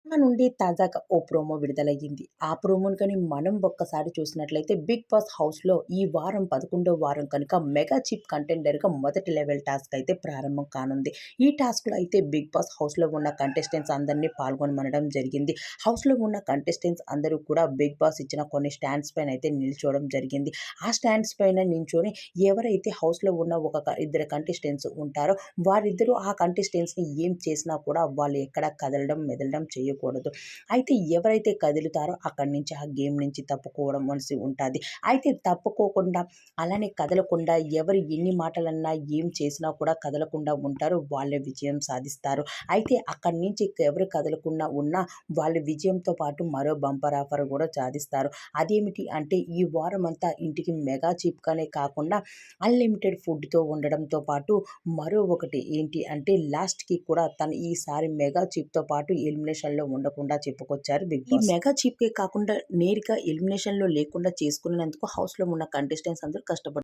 Cinema నుండి తాజాగా ఓ promo విడుదలయ్యింది. ఆ ప్రోమోను గాని మనం ఒక్కసారి చూసినట్లయితే 'బిగ్ బాస్' హౌస్‌లో ఈ వారం 11వ వారం కనుక మెగా చీఫ్ కంటెండర్‌గా మొదటి లెవెల్ టాస్క్ అయితే ప్రారంభం కానుంది. ఈ టాస్క్‌లో అయితే 'బిగ్ బాస్' హౌస్‌లో ఉన్న కంటెస్టెంట్స్ అందరినీ పాల్గొనమనడం జరిగింది. హౌస్‌లో ఉన్న కంటెస్టెంట్స్ అందరూ కూడా 'బిగ్ బాస్' ఇచ్చిన కొన్ని స్టాండ్స్ పైన అయితే నిల్చోవడం జరిగింది. ఆ స్టాండ్స్ పైన నించొని ఎవరైతే హౌస్‌లో ఉన్న ఇద్దరు కంటెస్టెంట్స్ ఉంటారో వారిద్దరూ ఆ కంటెస్టెంట్స్‌ని ఏం చేసినా కూడా వాళ్ళు ఎక్కడ కదలడం, మెదలడం చేయకూడదు. అయితే ఎవరైతే కదులుతారో అక్కడి నుంచి ఆ గేమ్ నుంచి తప్పుకోవడం వలసి ఉంటాది. అయితే తప్పుకోకుండా అలానే కదలకుండా ఎవరు ఎన్ని మాటలన్నా ఏం చేసినా కూడా కదలకుండా ఉంటారో వాళ్ళే విజయం సాధిస్తారు. అయితే అక్కడి నుంచి ఎవరు కదలకుండా ఉన్నా వాళ్ళు విజయంతో పాటు మరో బంపర్ ఆఫర్ కూడా సాధిస్తారు. అదేమిటి అంటే ఈ వారమంతా ఇంటికి మెగా చీఫ్‌గానే కాకుండా అన్‌లిమిటెడ్ ఫుడ్‌తో ఉండడంతో పాటు మరో ఒకటి ఏంటి అంటే లాస్ట్‌కి కూడా తను ఈసారి మెగా చీఫ్‌తో పాటు ఎలిమినేషన్‌లో ఉండకుండా చెప్పుకొచ్చారు బిగ్ బాస్. ఈ మెగా చీఫ్‌కే కాకుండా నేరుగా ఎలిమినేషన్‌లో లేకుండా చేసుకున్నందుకు హౌస్‌లో ఉన్న కంటెస్టెంట్స్ అందరూ కష్టపడుతున్నారు.